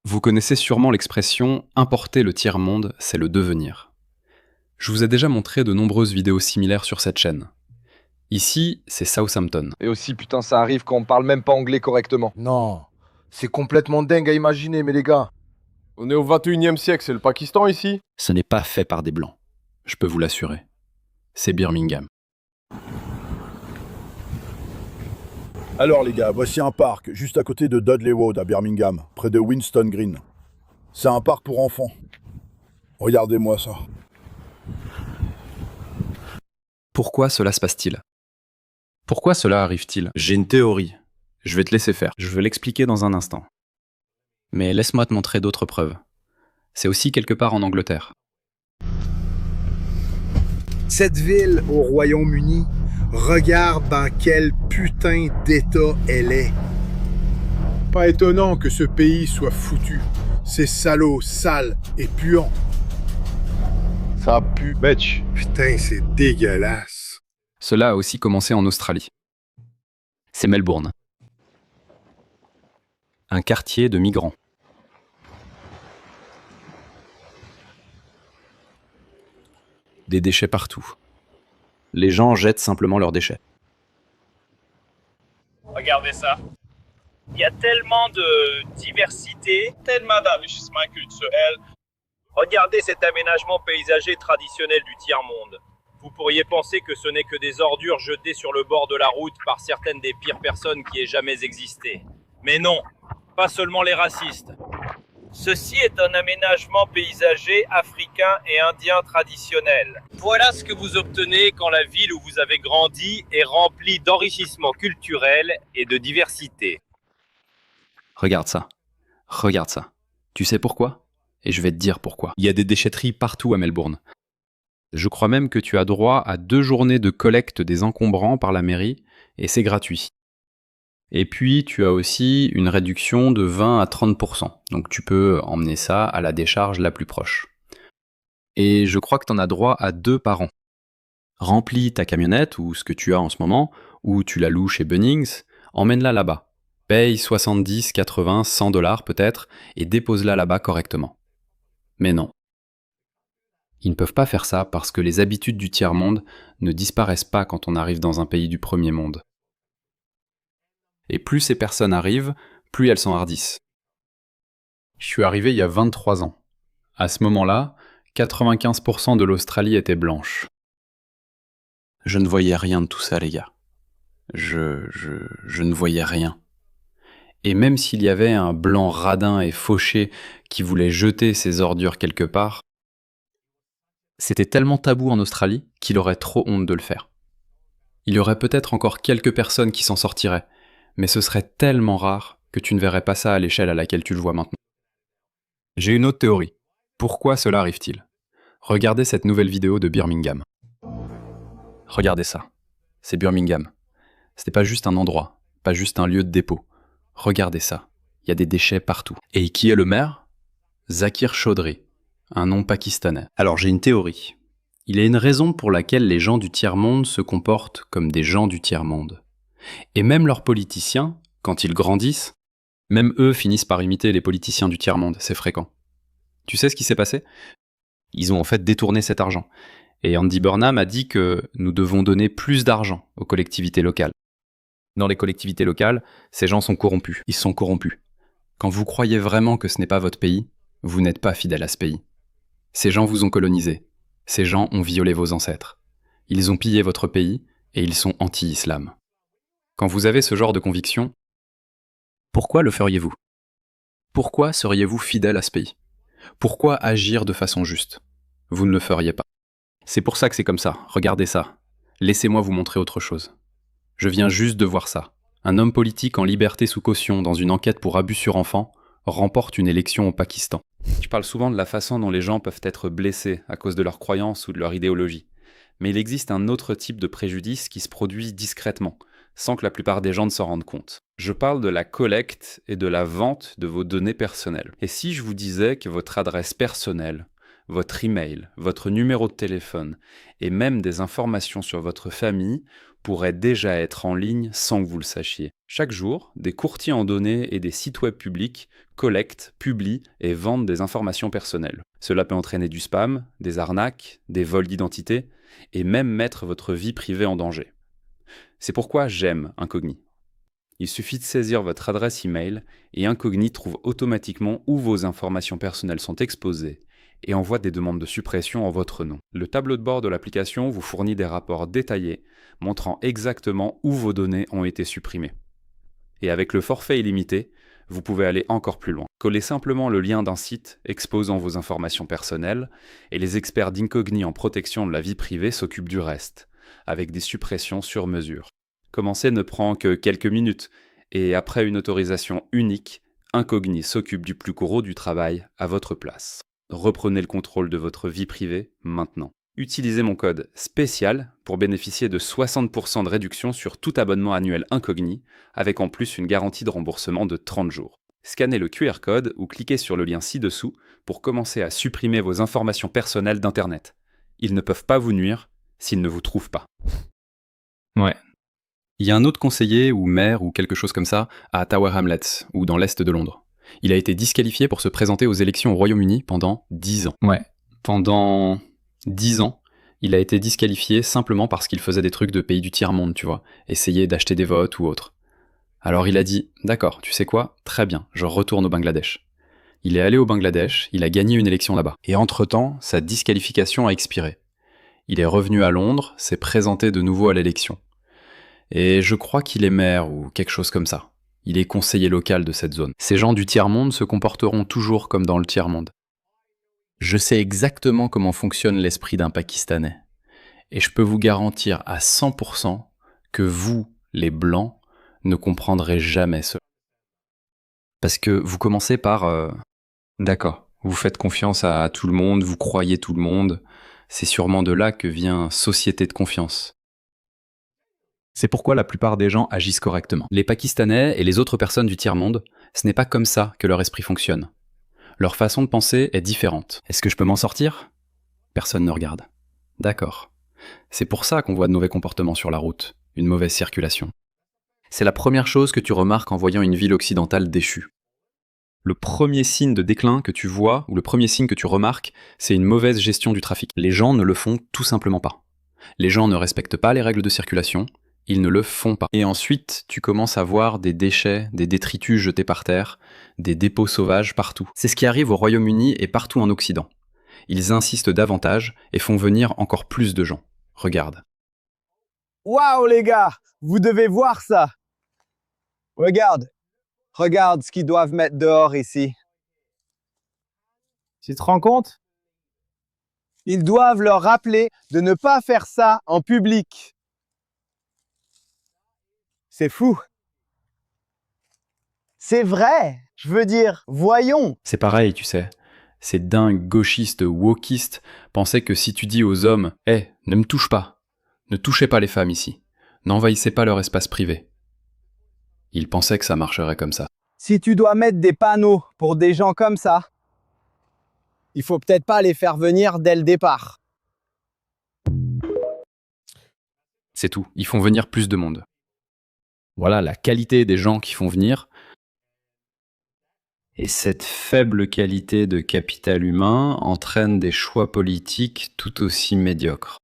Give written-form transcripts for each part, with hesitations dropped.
Vous connaissez sûrement l'expression « importer le tiers-monde, c'est le devenir ». Je vous ai déjà montré de nombreuses vidéos similaires sur cette chaîne. Ici, c'est Southampton. Et aussi, putain, ça arrive quand on parle même pas anglais correctement. Non, c'est complètement dingue à imaginer, mais les gars. On est au 21e siècle, c'est le Pakistan ici? Ce n'est pas fait par des Blancs, je peux vous l'assurer. C'est Birmingham. Alors les gars, voici un parc, juste à côté de Dudley Road à Birmingham, près de Winston Green. C'est un parc pour enfants. Regardez-moi ça. Pourquoi cela se passe-t-il? Pourquoi cela arrive-t-il? J'ai une théorie. Je vais te laisser faire. Je vais l'expliquer dans un instant. Mais laisse-moi te montrer d'autres preuves. C'est aussi quelque part en Angleterre. Cette ville au Royaume-Uni, regarde dans quel putain d'état elle est. Pas étonnant que ce pays soit foutu. C'est salaud, sale et puant. Ça pue, bitch. Putain, c'est dégueulasse. Cela a aussi commencé en Australie. C'est Melbourne. Un quartier de migrants. Des déchets partout. Les gens jettent simplement leurs déchets. Regardez ça. Il y a tellement de diversité, tellement d'enrichissement culturel. Regardez cet aménagement paysager traditionnel du tiers-monde. Vous pourriez penser que ce n'est que des ordures jetées sur le bord de la route par certaines des pires personnes qui aient jamais existé. Mais non, pas seulement les racistes. Ceci est un aménagement paysager africain et indien traditionnel. Voilà ce que vous obtenez quand la ville où vous avez grandi est remplie d'enrichissement culturel et de diversité. Regarde ça. Regarde ça. Tu sais pourquoi? Et je vais te dire pourquoi. Il y a des déchetteries partout à Melbourne. Je crois même que tu as droit à 2 journées de collecte des encombrants par la mairie, et c'est gratuit. Et puis, tu as aussi une réduction de 20 à 30%. Donc tu peux emmener ça à la décharge la plus proche. Et je crois que tu en as droit à 2 par an. Remplis ta camionnette, ou ce que tu as en ce moment, ou tu la loues chez Bunnings, emmène-la là-bas. Paye 70, 80, 100 $ peut-être, et dépose-la là-bas correctement. Mais non. Ils ne peuvent pas faire ça parce que les habitudes du tiers-monde ne disparaissent pas quand on arrive dans un pays du premier monde. Et plus ces personnes arrivent, plus elles s'enhardissent. Je suis arrivé il y a 23 ans. À ce moment-là, 95% de l'Australie était blanche. Je ne voyais rien de tout ça, les gars. Je ne voyais rien. Et même s'il y avait un blanc radin et fauché qui voulait jeter ses ordures quelque part, c'était tellement tabou en Australie qu'il aurait trop honte de le faire. Il y aurait peut-être encore quelques personnes qui s'en sortiraient, mais ce serait tellement rare que tu ne verrais pas ça à l'échelle à laquelle tu le vois maintenant. J'ai une autre théorie. Pourquoi cela arrive-t-il? Regardez cette nouvelle vidéo de Birmingham. Regardez ça. C'est Birmingham. C'était pas juste un endroit, pas juste un lieu de dépôt. Regardez ça. Il y a des déchets partout. Et qui est le maire? Zakir Chaudhry, un nom pakistanais. Alors j'ai une théorie. Il y a une raison pour laquelle les gens du tiers-monde se comportent comme des gens du tiers-monde. Et même leurs politiciens, quand ils grandissent, même eux finissent par imiter les politiciens du tiers-monde, c'est fréquent. Tu sais ce qui s'est passé? Ils ont en fait détourné cet argent. Et Andy Burnham a dit que nous devons donner plus d'argent aux collectivités locales. Dans les collectivités locales, ces gens sont corrompus. Ils sont corrompus. Quand vous croyez vraiment que ce n'est pas votre pays, vous n'êtes pas fidèle à ce pays. Ces gens vous ont colonisé. Ces gens ont violé vos ancêtres. Ils ont pillé votre pays et ils sont anti-islam. Quand vous avez ce genre de conviction, pourquoi le feriez-vous? Pourquoi seriez-vous fidèle à ce pays? Pourquoi agir de façon juste? Vous ne le feriez pas. C'est pour ça que c'est comme ça. Regardez ça. Laissez-moi vous montrer autre chose. Je viens juste de voir ça. Un homme politique en liberté sous caution dans une enquête pour abus sur enfant remporte une élection au Pakistan. Je parle souvent de la façon dont les gens peuvent être blessés à cause de leurs croyances ou de leur idéologie. Mais il existe un autre type de préjudice qui se produit discrètement, sans que la plupart des gens ne s'en rendent compte. Je parle de la collecte et de la vente de vos données personnelles. Et si je vous disais que votre adresse personnelle, votre email, votre numéro de téléphone et même des informations sur votre famille pourraient déjà être en ligne sans que vous le sachiez. Chaque jour, des courtiers en données et des sites web publics collectent, publient et vendent des informations personnelles. Cela peut entraîner du spam, des arnaques, des vols d'identité et même mettre votre vie privée en danger. C'est pourquoi j'aime Incogni. Il suffit de saisir votre adresse email et Incogni trouve automatiquement où vos informations personnelles sont exposées et envoie des demandes de suppression en votre nom. Le tableau de bord de l'application vous fournit des rapports détaillés montrant exactement où vos données ont été supprimées. Et avec le forfait illimité, vous pouvez aller encore plus loin. Collez simplement le lien d'un site exposant vos informations personnelles et les experts d'Incogni en protection de la vie privée s'occupent du reste, avec des suppressions sur mesure. Commencer ne prend que quelques minutes et après une autorisation unique, Incogni s'occupe du plus gros du travail à votre place. Reprenez le contrôle de votre vie privée maintenant. Utilisez mon code spécial pour bénéficier de 60% de réduction sur tout abonnement annuel Incogni, avec en plus une garantie de remboursement de 30 jours. Scannez le QR code ou cliquez sur le lien ci-dessous pour commencer à supprimer vos informations personnelles d'Internet. Ils ne peuvent pas vous nuire s'ils ne vous trouvent pas. Ouais. Il y a un autre conseiller ou maire ou quelque chose comme ça à Tower Hamlets ou dans l'est de Londres. Il a été disqualifié pour se présenter aux élections au Royaume-Uni pendant 10 ans. Ouais. Pendant 10 ans, il a été disqualifié simplement parce qu'il faisait des trucs de pays du tiers-monde, tu vois, essayer d'acheter des votes ou autre. Alors il a dit « D'accord, tu sais quoi ? Très bien, je retourne au Bangladesh ». Il est allé au Bangladesh, il a gagné une élection là-bas. Et entre-temps, sa disqualification a expiré. Il est revenu à Londres, s'est présenté de nouveau à l'élection. Et je crois qu'il est maire ou quelque chose comme ça. Il est conseiller local de cette zone. Ces gens du tiers-monde se comporteront toujours comme dans le tiers-monde. Je sais exactement comment fonctionne l'esprit d'un Pakistanais. Et je peux vous garantir à 100% que vous, les Blancs, ne comprendrez jamais cela. Parce que vous commencez par d'accord, vous faites confiance à tout le monde, vous croyez tout le monde. C'est sûrement de là que vient société de confiance. C'est pourquoi la plupart des gens agissent correctement. Les Pakistanais et les autres personnes du tiers-monde, ce n'est pas comme ça que leur esprit fonctionne. Leur façon de penser est différente. Est-ce que je peux m'en sortir ? Personne ne regarde. D'accord. C'est pour ça qu'on voit de mauvais comportements sur la route, une mauvaise circulation. C'est la première chose que tu remarques en voyant une ville occidentale déchue. Le premier signe de déclin que tu vois, ou le premier signe que tu remarques, c'est une mauvaise gestion du trafic. Les gens ne le font tout simplement pas. Les gens ne respectent pas les règles de circulation, ils ne le font pas. Et ensuite, tu commences à voir des déchets, des détritus jetés par terre, des dépôts sauvages partout. C'est ce qui arrive au Royaume-Uni et partout en Occident. Ils insistent davantage et font venir encore plus de gens. Regarde. Waouh les gars, vous devez voir ça. Regarde ce qu'ils doivent mettre dehors ici. Tu te rends compte? Ils doivent leur rappeler de ne pas faire ça en public. C'est fou. C'est vrai. Je veux dire, voyons. C'est pareil, tu sais. Ces dingues gauchistes, wokistes pensaient que si tu dis aux hommes « Hé, ne me touche pas, ne touchez pas les femmes ici, n'envahissez pas leur espace privé », ils pensaient que ça marcherait comme ça. Si tu dois mettre des panneaux pour des gens comme ça, il faut peut-être pas les faire venir dès le départ. C'est tout, ils font venir plus de monde. Voilà la qualité des gens qui font venir. Et cette faible qualité de capital humain entraîne des choix politiques tout aussi médiocres.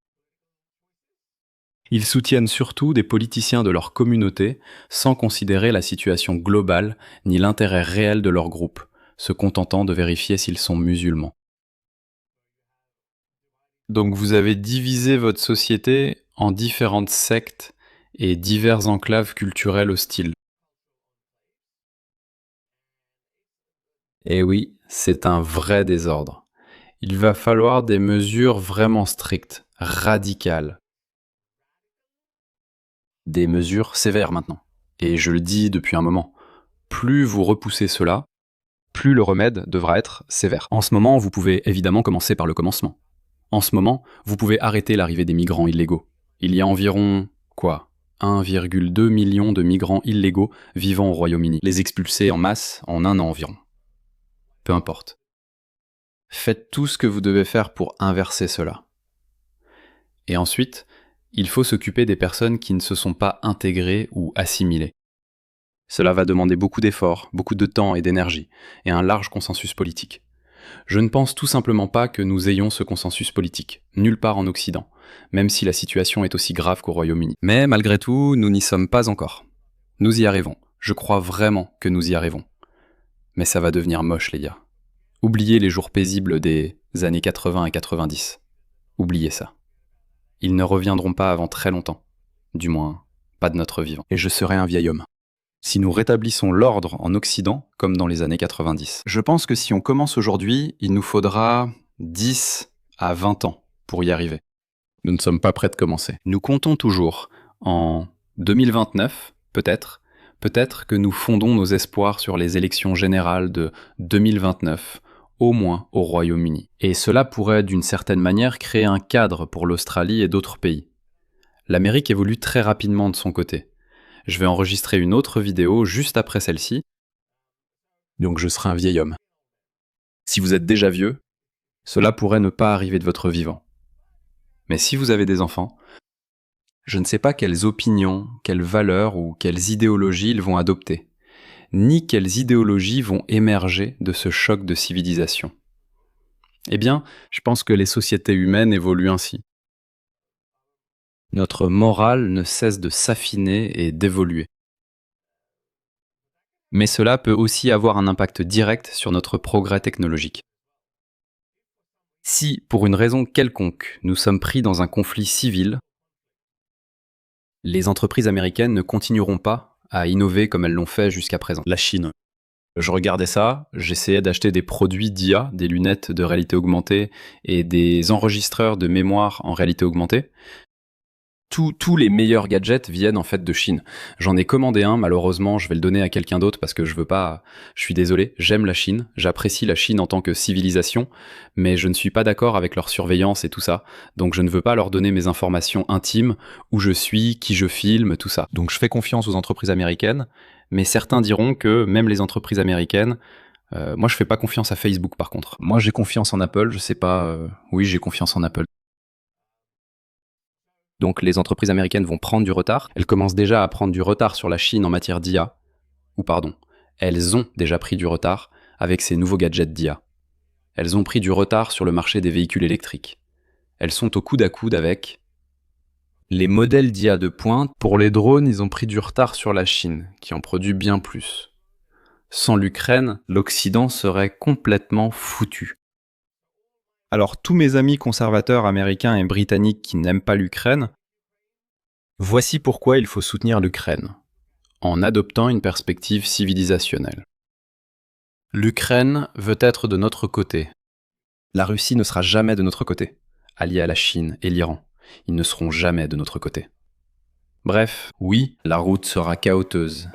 Ils soutiennent surtout des politiciens de leur communauté sans considérer la situation globale ni l'intérêt réel de leur groupe, se contentant de vérifier s'ils sont musulmans. Donc vous avez divisé votre société en différentes sectes et diverses enclaves culturelles hostiles. Et oui, c'est un vrai désordre. Il va falloir des mesures vraiment strictes, radicales. Des mesures sévères maintenant. Et je le dis depuis un moment, plus vous repoussez cela, plus le remède devra être sévère. En ce moment, vous pouvez évidemment commencer par le commencement. En ce moment, vous pouvez arrêter l'arrivée des migrants illégaux. Il y a environ, 1,2 million de migrants illégaux vivant au Royaume-Uni, les expulser en masse en un an environ. Peu importe. Faites tout ce que vous devez faire pour inverser cela. Et ensuite, il faut s'occuper des personnes qui ne se sont pas intégrées ou assimilées. Cela va demander beaucoup d'efforts, beaucoup de temps et d'énergie, et un large consensus politique. Je ne pense tout simplement pas que nous ayons ce consensus politique, nulle part en Occident, même si la situation est aussi grave qu'au Royaume-Uni. Mais malgré tout, nous n'y sommes pas encore. Nous y arrivons. Je crois vraiment que nous y arrivons. Mais ça va devenir moche, les gars. Oubliez les jours paisibles des années 80 et 90. Oubliez ça. Ils ne reviendront pas avant très longtemps. Du moins, pas de notre vivant. Et je serai un vieil homme. Si nous rétablissons l'ordre en Occident, comme dans les années 90. Je pense que si on commence aujourd'hui, il nous faudra 10 à 20 ans pour y arriver. Nous ne sommes pas prêts de commencer. Nous comptons toujours en 2029, peut-être que nous fondons nos espoirs sur les élections générales de 2029, au moins au Royaume-Uni. Et cela pourrait d'une certaine manière créer un cadre pour l'Australie et d'autres pays. L'Amérique évolue très rapidement de son côté. Je vais enregistrer une autre vidéo juste après celle-ci, donc je serai un vieil homme. Si vous êtes déjà vieux, cela pourrait ne pas arriver de votre vivant. Mais si vous avez des enfants, je ne sais pas quelles opinions, quelles valeurs ou quelles idéologies ils vont adopter, ni quelles idéologies vont émerger de ce choc de civilisation. Eh bien, je pense que les sociétés humaines évoluent ainsi. Notre morale ne cesse de s'affiner et d'évoluer. Mais cela peut aussi avoir un impact direct sur notre progrès technologique. Si, pour une raison quelconque, nous sommes pris dans un conflit civil, les entreprises américaines ne continueront pas à innover comme elles l'ont fait jusqu'à présent. La Chine. Je regardais ça, j'essayais d'acheter des produits d'IA, des lunettes de réalité augmentée et des enregistreurs de mémoire en réalité augmentée. Tous les meilleurs gadgets viennent en fait de Chine. J'en ai commandé un, malheureusement, je vais le donner à quelqu'un d'autre parce que je veux pas... Je suis désolé, j'aime la Chine, j'apprécie la Chine en tant que civilisation, mais je ne suis pas d'accord avec leur surveillance et tout ça. Donc je ne veux pas leur donner mes informations intimes, où je suis, qui je filme, tout ça. Donc je fais confiance aux entreprises américaines, mais certains diront que même les entreprises américaines... moi je fais pas confiance à Facebook par contre. Moi j'ai confiance en Apple, je sais pas... Oui, j'ai confiance en Apple. Donc les entreprises américaines vont prendre du retard. Elles commencent déjà à prendre du retard sur la Chine en matière d'IA. Ou pardon, elles ont déjà pris du retard avec ces nouveaux gadgets d'IA. Elles ont pris du retard sur le marché des véhicules électriques. Elles sont au coude à coude avec les modèles d'IA de pointe. Pour les drones, ils ont pris du retard sur la Chine, qui en produit bien plus. Sans l'Ukraine, l'Occident serait complètement foutu. Alors tous mes amis conservateurs américains et britanniques qui n'aiment pas l'Ukraine, voici pourquoi il faut soutenir l'Ukraine, en adoptant une perspective civilisationnelle. L'Ukraine veut être de notre côté. La Russie ne sera jamais de notre côté, alliée à la Chine et l'Iran. Ils ne seront jamais de notre côté. Bref, oui, la route sera chaoteuse,